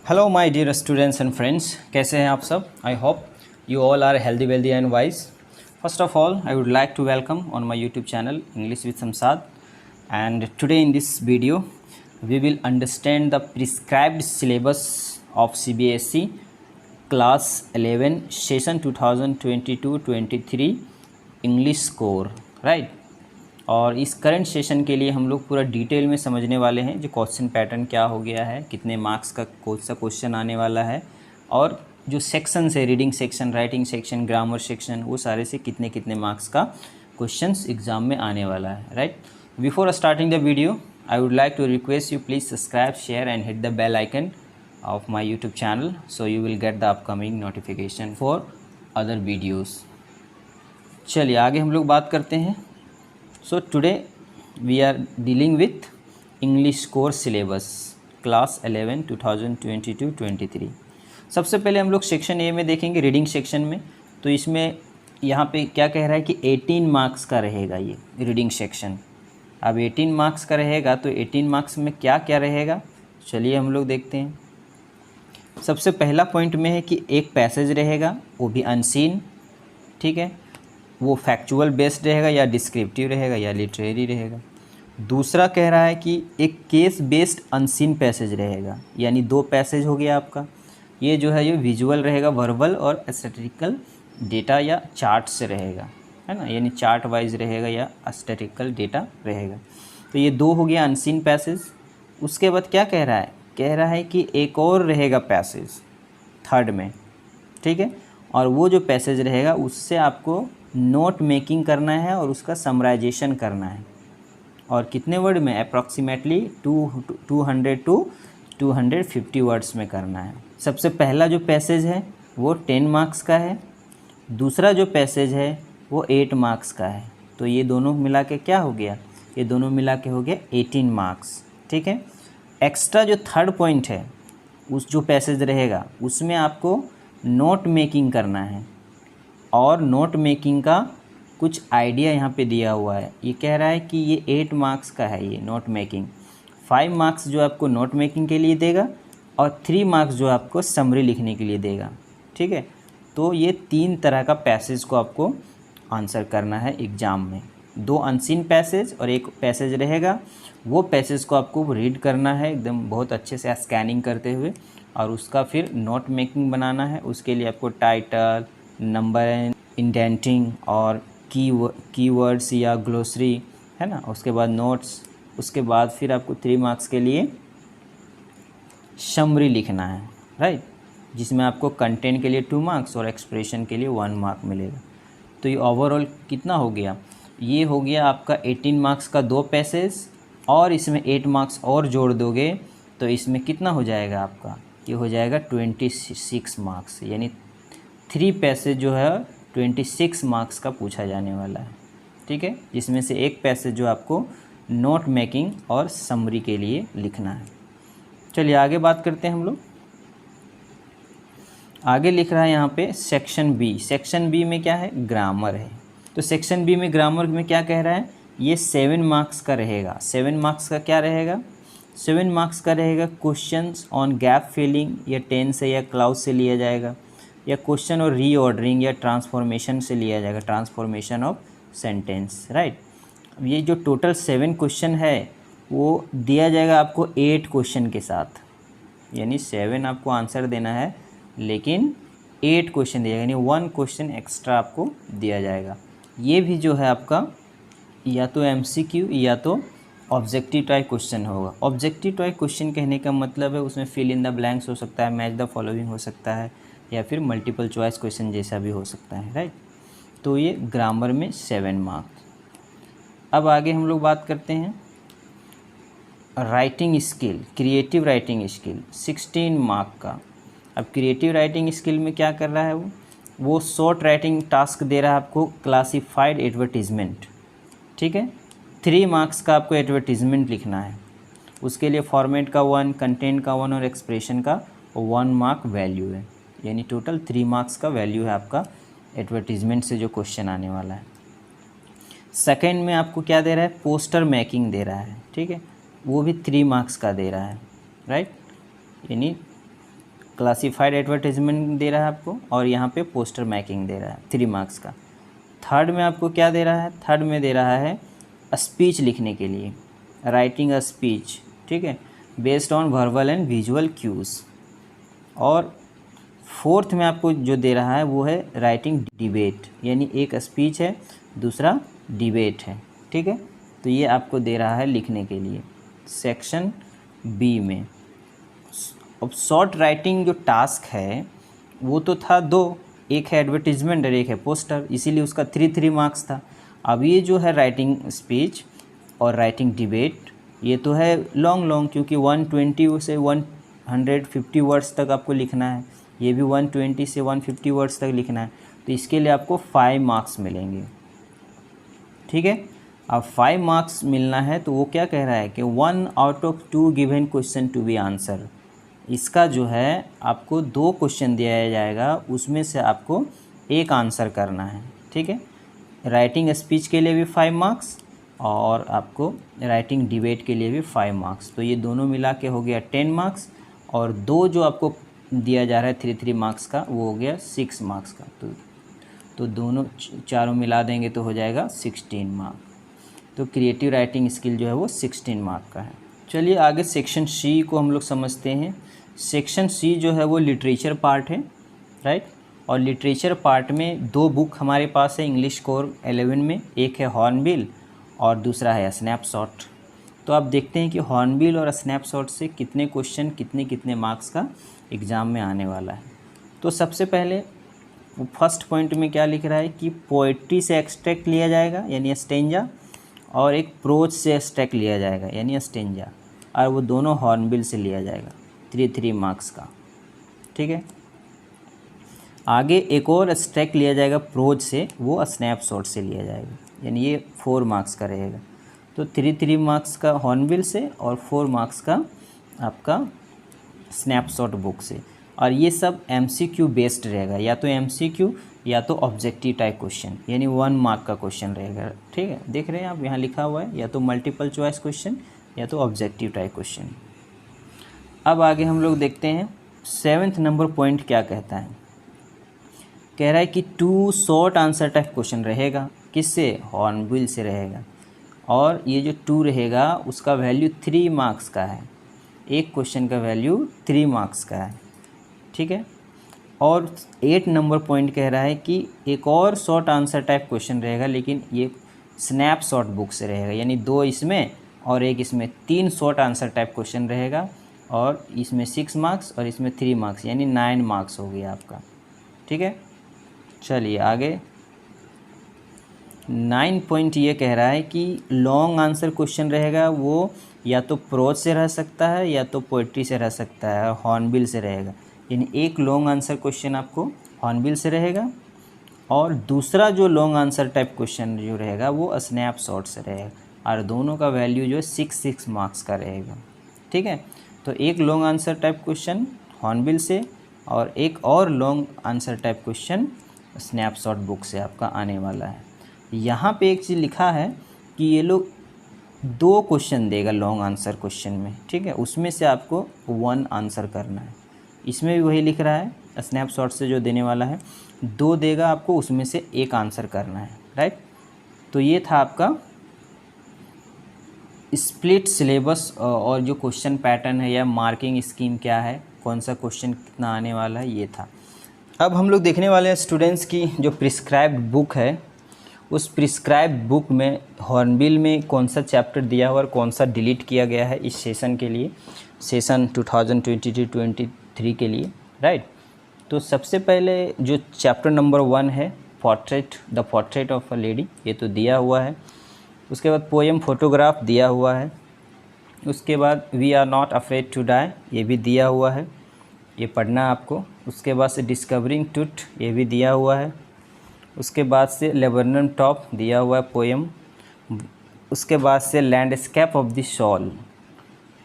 Hello my dear students and friends, कैसे हैं आप सब। I hope you all are healthy wealthy and wise. First of all I would like to welcome on my YouTube channel English with Shamshad, and today in this video we will understand the prescribed syllabus of CBSE class 11 session 2022-23 English core, right। और इस current session के लिए हम लोग पूरा detail में समझने वाले हैं जो क्वेश्चन पैटर्न क्या हो गया है, कितने मार्क्स का कौन सा क्वेश्चन आने वाला है, और जो सेक्शन है reading section, writing section, grammar section, वो सारे से कितने कितने मार्क्स का क्वेश्चंस एग्जाम में आने वाला है, right. Before starting the video I would like to request you please subscribe, share and hit the bell icon of my YouTube channel so you will get the upcoming notification for other videos. चलिए आगे हम लोग बात करते हैं। So today we are dealing with English core syllabus class 11 2022-23। सबसे पहले हम लोग सेक्शन ए में देखेंगे, रीडिंग सेक्शन में। तो इसमें यहाँ पे क्या कह रहा है कि 18 मार्क्स का रहेगा ये रीडिंग सेक्शन। अब 18 मार्क्स का रहेगा तो 18 मार्क्स में क्या क्या रहेगा, चलिए हम लोग देखते हैं। सबसे पहला पॉइंट में है कि एक पैसेज रहेगा, वो भी अनसीन, ठीक है। वो फैक्चुअल बेस्ड रहेगा या डिस्क्रिप्टिव रहेगा या लिटरेरी रहेगा। दूसरा कह रहा है कि एक केस बेस्ड अनसीन पैसेज रहेगा, यानी दो पैसेज हो गया आपका। ये जो है ये विजुअल रहेगा, वर्बल और स्टैटिस्टिकल डेटा या चार्ट से रहेगा, है ना, यानी चार्ट वाइज रहेगा या स्टैटिस्टिकल डेटा रहेगा। तो ये दो हो गया अनसीन पैसेज। उसके बाद क्या कह रहा है कि एक और रहेगा पैसेज थर्ड में, ठीक है। और वो जो पैसेज रहेगा उससे आपको नोट मेकिंग करना है और उसका समराइजेशन करना है। और कितने वर्ड में, अप्रॉक्सीमेटली 200 to 250 वर्ड्स में करना है। सबसे पहला जो पैसेज है वो 10 मार्क्स का है, दूसरा जो पैसेज है वो 8 मार्क्स का है। तो ये दोनों मिला के क्या हो गया, ये दोनों मिला के हो गया 18 मार्क्स, ठीक है। एक्स्ट्रा जो थर्ड पॉइंट है उस जो पैसेज रहेगा उसमें आपको नोट मेकिंग करना है, और नोट मेकिंग का कुछ आइडिया यहाँ पे दिया हुआ है। ये कह रहा है कि ये 8 मार्क्स का है ये नोट मेकिंग। 5 मार्क्स जो आपको नोट मेकिंग के लिए देगा और 3 मार्क्स जो आपको समरी लिखने के लिए देगा, ठीक है। तो ये 3 तरह का पैसेज को आपको आंसर करना है एग्ज़ाम में। 2 अनसीन पैसेज और एक पैसेज रहेगा, वो पैसेज को आपको रीड करना है एकदम बहुत अच्छे से स्कैनिंग करते हुए, और उसका फिर नोट मेकिंग बनाना है। उसके लिए आपको टाइटल, नंबर, इंडेंटिंग और कीवर्ड्स या ग्लोसरी, है ना। उसके बाद नोट्स, उसके बाद फिर आपको 3 मार्क्स के लिए समरी लिखना है, राइट, जिसमें आपको कंटेंट के लिए 2 मार्क्स और एक्सप्रेशन के लिए 1 मार्क मिलेगा। तो ये ओवरऑल कितना हो गया, ये हो गया आपका 18 मार्क्स का 2 पैसेज, और इसमें 8 मार्क्स और जोड़ दोगे तो इसमें कितना हो जाएगा आपका, ये हो जाएगा 26 मार्क्स, यानी 3 पैसेज जो है 26 मार्क्स का पूछा जाने वाला है, ठीक है। जिसमें से एक पैसेज जो आपको नोट मेकिंग और समरी के लिए लिखना है। चलिए आगे बात करते हैं हम लोग। आगे लिख रहा है यहाँ पे सेक्शन बी। सेक्शन बी में क्या है, ग्रामर है। तो सेक्शन बी में ग्रामर में क्या कह रहा है, ये 7 मार्क्स का रहेगा। 7 मार्क्स का क्या रहेगा, 7 मार्क्स का रहेगा क्वेश्चंस ऑन गैप फिलिंग, या टेंस से या क्लाउज से लिया जाएगा, या क्वेश्चन और रीऑर्डरिंग या ट्रांसफॉर्मेशन से लिया जाएगा, ट्रांसफॉर्मेशन ऑफ सेंटेंस, राइट। ये जो टोटल 7 क्वेश्चन है वो दिया जाएगा आपको 8 क्वेश्चन के साथ, यानी 7 आपको आंसर देना है लेकिन 8 क्वेश्चन दिया जाएगा, यानी 1 क्वेश्चन एक्स्ट्रा आपको दिया जाएगा। ये भी जो है आपका या तो MCQ या तो ऑब्जेक्टिव टाइप क्वेश्चन होगा। ऑब्जेक्टिव टाइप क्वेश्चन कहने का मतलब है उसमें फिल इन द ब्लैंक्स हो सकता है, मैच द फॉलोइंग हो सकता है, या फिर मल्टीपल चॉइस क्वेश्चन जैसा भी हो सकता है, राइट। तो ये ग्रामर में 7 मार्क्स। अब आगे हम लोग बात करते हैं writing skill, creative writing skill 16 mark का। अब क्रिएटिव राइटिंग स्किल में क्या कर रहा है वो शॉर्ट राइटिंग टास्क दे रहा है आपको, क्लासिफाइड एडवर्टीजमेंट, ठीक है। 3 मार्क्स का आपको एडवर्टीजमेंट लिखना है। उसके लिए फॉर्मेट का 1, कंटेंट का 1 और एक्सप्रेशन का 1 मार्क वैल्यू है, यानी टोटल 3 मार्क्स का वैल्यू है आपका एडवर्टीजमेंट से जो क्वेश्चन आने वाला है। सेकंड में आपको क्या दे रहा है, पोस्टर मेकिंग दे रहा है, ठीक है, वो भी 3 मार्क्स का दे रहा है, राइट। यानी क्लासिफाइड एडवर्टाइजमेंट दे रहा है आपको, और यहाँ पे पोस्टर मेकिंग दे रहा है 3 मार्क्स का। थर्ड में आपको क्या दे रहा है, थर्ड में दे रहा है स्पीच लिखने के लिए, राइटिंग अ स्पीच, ठीक है, based on verbal and visual cues. और फोर्थ में आपको जो दे रहा है वो है राइटिंग डिबेट, यानी एक स्पीच है दूसरा डिबेट है, ठीक है। तो ये आपको दे रहा है लिखने के लिए सेक्शन बी में। अब शॉर्ट राइटिंग जो टास्क है वो तो था 2, एक है एडवर्टीजमेंट और एक है पोस्टर, इसीलिए उसका 3 मार्क्स था। अब ये जो है राइटिंग स्पीच और राइटिंग डिबेट, ये तो है लॉन्ग, क्योंकि 120 से 150 वर्ड्स तक आपको लिखना है, ये भी 120 से 150 वर्ड्स तक लिखना है, तो इसके लिए आपको 5 मार्क्स मिलेंगे, ठीक है। अब 5 मार्क्स मिलना है तो वो क्या कह रहा है कि 1 out of 2 given question to be answer. इसका जो है आपको 2 क्वेश्चन दिया जाएगा, उसमें से आपको एक आंसर करना है, ठीक है। राइटिंग स्पीच के लिए भी 5 मार्क्स और आपको राइटिंग डिबेट के लिए भी 5 मार्क्स, तो ये दोनों मिला के हो गया 10 मार्क्स, और 2 जो आपको दिया जा रहा है 3 मार्क्स का वो हो गया 6 मार्क्स का। तो दोनों चारों मिला देंगे तो हो जाएगा 16 मार्क। तो क्रिएटिव राइटिंग स्किल जो है वो 16 मार्क का है। चलिए आगे सेक्शन सी को हम लोग समझते हैं। सेक्शन सी जो है वो लिटरेचर पार्ट है, राइट। और लिटरेचर पार्ट में 2 बुक हमारे पास है इंग्लिश कोर 11 में, एक है हॉर्नबिल और दूसरा है स्नैपशॉट। तो आप देखते हैं कि हॉर्नबिल और स्नैपशॉट से कितने क्वेश्चन कितने मार्क्स का एग्ज़ाम में आने वाला है। तो सबसे पहले फर्स्ट पॉइंट में क्या लिख रहा है कि पोएट्री से एक्सट्रैक्ट लिया जाएगा यानी स्टेंजा, और एक प्रोज से एक्सट्रैक्ट लिया जाएगा यानी स्टेंजा, और वो दोनों हॉर्नबिल से लिया जाएगा 3 मार्क्स का, ठीक है। आगे एक और एक्सट्रैक्ट लिया जाएगा प्रोज से, वो स्नैपशॉट से लिया जाएगा, यानी ये 4 मार्क्स का रहेगा। तो 3 मार्क्स का हॉर्नबिल से और 4 मार्क्स का आपका स्नैपशॉट बुक से। और ये सब MCQ बेस्ड रहेगा, या तो MCQ या तो ऑब्जेक्टिव टाइप क्वेश्चन, यानी 1 मार्क का क्वेश्चन रहेगा, ठीक है। देख रहे हैं आप यहाँ लिखा हुआ है या तो मल्टीपल चॉइस क्वेश्चन या तो ऑब्जेक्टिव टाइप क्वेश्चन। अब आगे हम लोग देखते हैं 7th नंबर पॉइंट क्या कहता है। कह रहा है कि 2 शॉर्ट आंसर टाइप क्वेश्चन रहेगा, किससे, हॉर्नबिल से रहेगा, और ये जो 2 रहेगा उसका वैल्यू 3 मार्क्स का है, एक क्वेश्चन का वैल्यू 3 मार्क्स का है, ठीक है। और 8 नंबर पॉइंट कह रहा है कि एक और शॉर्ट आंसर टाइप क्वेश्चन रहेगा, लेकिन ये स्नैपशॉट बुक से रहेगा, यानी 2 इसमें और एक इसमें, 3 शॉर्ट आंसर टाइप क्वेश्चन रहेगा, और इसमें 6 मार्क्स और इसमें 3 मार्क्स, यानी 9 मार्क्स हो गया आपका, ठीक है। चलिए आगे 9 पॉइंट ये कह रहा है कि लॉन्ग आंसर क्वेश्चन रहेगा, वो या तो प्रोज से रह सकता है या तो पोइट्री से रह सकता है, हॉर्नबिल से रहेगा, यानी एक लॉन्ग आंसर क्वेश्चन आपको हॉर्नबिल से रहेगा, और दूसरा जो लॉन्ग आंसर टाइप क्वेश्चन जो रहेगा वो स्नैपशॉट से रहेगा, और दोनों का वैल्यू जो है 6 मार्क्स का रहेगा, ठीक है। तो एक long answer type question hornbill से और एक और long answer type question snapshot book से आपका आने वाला है। यहाँ पे एक चीज़ लिखा है कि ये लोग 2 क्वेश्चन देगा लॉन्ग आंसर क्वेश्चन में, ठीक है, उसमें से आपको 1 आंसर करना है। इसमें भी वही लिख रहा है, स्नैपशॉट से जो देने वाला है 2 देगा आपको, उसमें से 1 आंसर करना है, राइट। तो ये था आपका स्प्लिट सिलेबस, और जो क्वेश्चन पैटर्न है या मार्किंग स्कीम क्या है, कौन सा क्वेश्चन कितना आने वाला है, ये था। अब हम लोग देखने वाले हैं स्टूडेंट्स की जो प्रिस्क्राइब्ड बुक है, उस प्रिस्क्राइब्ड बुक में हॉर्नबिल में कौन सा चैप्टर दिया हुआ और कौन सा डिलीट किया गया है इस सेशन के लिए, सेशन 2022-23 के लिए, राइट। तो सबसे पहले जो चैप्टर नंबर 1 है the portrait of a lady, ये तो दिया हुआ है। उसके बाद पोएम फोटोग्राफ दिया हुआ है। उसके बाद we are not afraid to die, ये भी दिया हुआ है, ये पढ़ना है आपको। उसके बाद से डिस्कवरिंग ट्रुथ, ये भी दिया हुआ है। उसके बाद से लेबनन टॉप दिया हुआ है पोएम। उसके बाद से लैंडस्केप ऑफ द सोल,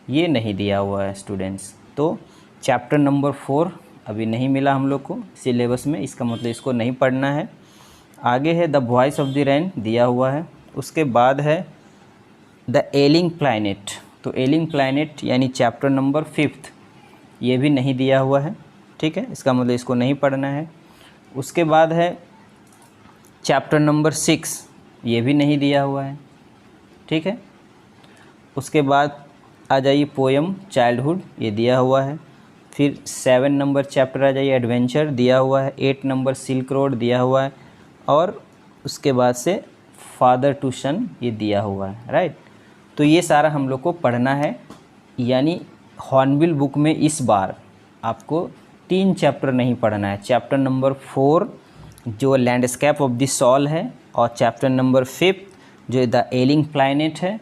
ये नहीं दिया हुआ है स्टूडेंट्स। तो चैप्टर नंबर 4 अभी नहीं मिला हम लोग को सिलेबस में, इसका मतलब इसको नहीं पढ़ना है। आगे है the voice of the rain दिया हुआ है। उसके बाद है द एलिंग प्लैनेट, तो एलिंग प्लैनेट यानी चैप्टर नंबर 5 ये भी नहीं दिया हुआ है। ठीक है, इसका मतलब इसको नहीं पढ़ना है। उसके बाद है चैप्टर नंबर 6, ये भी नहीं दिया हुआ है, ठीक है। उसके बाद आ जाइए पोएम चाइल्डहुड, ये दिया हुआ है। फिर 7 नंबर चैप्टर आ जाइए एडवेंचर, दिया हुआ है। 8 नंबर सिल्क रोड दिया हुआ है। और उसके बाद से फादर टू सन, ये दिया हुआ है, राइट। तो ये सारा हम लोग को पढ़ना है, यानी हॉर्नबिल बुक में इस बार आपको 3 चैप्टर नहीं पढ़ना है। चैप्टर नंबर 4 जो लैंडस्केप ऑफ द सॉल है, और चैप्टर नंबर 5 जो द एलिंग प्लैनेट है,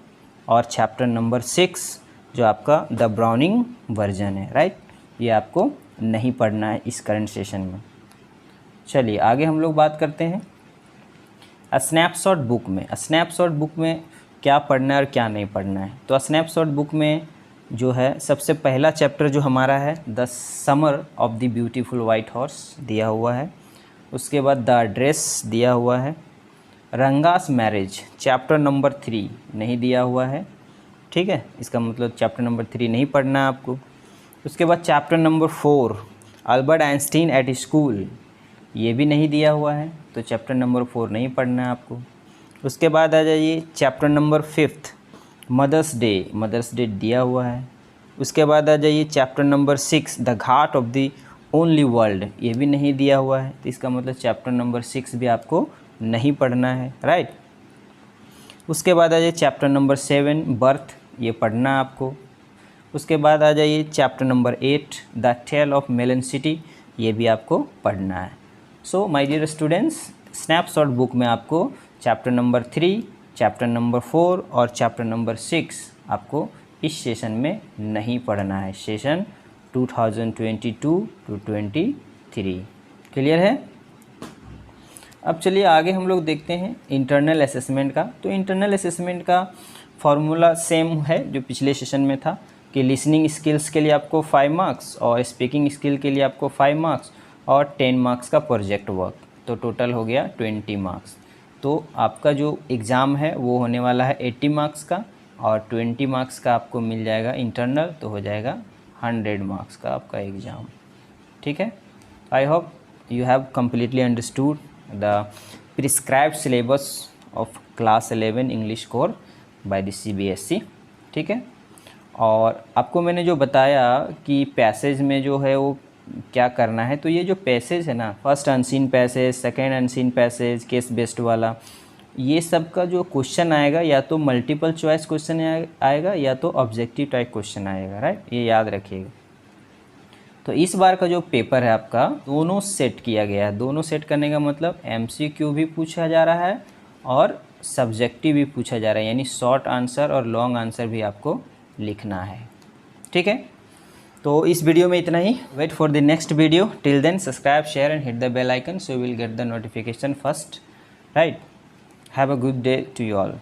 और चैप्टर नंबर 6 जो आपका द ब्राउनिंग वर्जन है, राइट। ये आपको नहीं पढ़ना है इस करंट सेशन में। चलिए आगे हम लोग बात करते हैं स्नैपशॉट बुक में। स्नैपशॉट बुक में क्या पढ़ना है और क्या नहीं पढ़ना है। तो स्नैपशॉट बुक में जो है सबसे पहला चैप्टर जो हमारा है the summer of the beautiful white horse दिया हुआ है। उसके बाद द ड्रेस दिया हुआ है। रंगास मैरिज चैप्टर नंबर 3 नहीं दिया हुआ है, ठीक है। इसका मतलब चैप्टर नंबर 3 नहीं पढ़ना है आपको। उसके बाद chapter number 4 Albert Einstein at school, ये भी नहीं दिया हुआ है, तो चैप्टर नंबर 4 नहीं पढ़ना है आपको। उसके बाद आ जाइए चैप्टर नंबर 5 मदर्स डे दिया हुआ है। उसके बाद आ जाइए chapter number 6 the Ghat of the only world, ये भी नहीं दिया हुआ है, तो इसका मतलब चैप्टर नंबर 6 भी आपको नहीं पढ़ना है, राइट। उसके बाद आ जाइए चैप्टर नंबर 7 बर्थ, ये पढ़ना है आपको। उसके बाद आ जाइए chapter number 8 the tale of Melon City, ये भी आपको पढ़ना है। So my dear students, snapshot book में आपको चैप्टर नंबर 3, चैप्टर नंबर 4 और चैप्टर नंबर 6 आपको इस सेशन में नहीं पढ़ना है, सेशन 2022 टू 23। क्लियर है। अब चलिए आगे हम लोग देखते हैं इंटरनल असेसमेंट का। तो इंटरनल असेसमेंट का फॉर्मूला सेम है जो पिछले सेशन में था कि लिसनिंग स्किल्स के लिए आपको 5 मार्क्स और स्पीकिंग स्किल के लिए आपको 5 मार्क्स और 10 मार्क्स का प्रोजेक्ट वर्क, तो टोटल हो गया 20 मार्क्स। तो आपका जो एग्ज़ाम है वो होने वाला है 80 मार्क्स का, और 20 मार्क्स का आपको मिल जाएगा इंटरनल, तो हो जाएगा 100 मार्क्स का आपका एग्ज़ाम, ठीक है। आई hope you have completely understood the prescribed syllabus of class 11 English core by the CBSE, ठीक है। और आपको मैंने जो बताया कि पैसेज में जो है वो क्या करना है, तो ये जो पैसेज है ना, first unseen passage, second unseen passage, case based वाला, ये सब का जो क्वेश्चन आएगा या तो मल्टीपल चॉइस क्वेश्चन आएगा या तो ऑब्जेक्टिव टाइप क्वेश्चन आएगा, राइट। ये याद रखिएगा। तो इस बार का जो पेपर है आपका दोनों सेट किया गया है। दोनों सेट करने का मतलब MCQ भी पूछा जा रहा है और सब्जेक्टिव भी पूछा जा रहा है, यानी शॉर्ट आंसर और लॉन्ग आंसर भी आपको लिखना है, ठीक है। तो इस वीडियो में इतना ही। Wait for the next video. Till then subscribe, share and hit the bell icon so you will get the notification first, right. Have a good day to you all.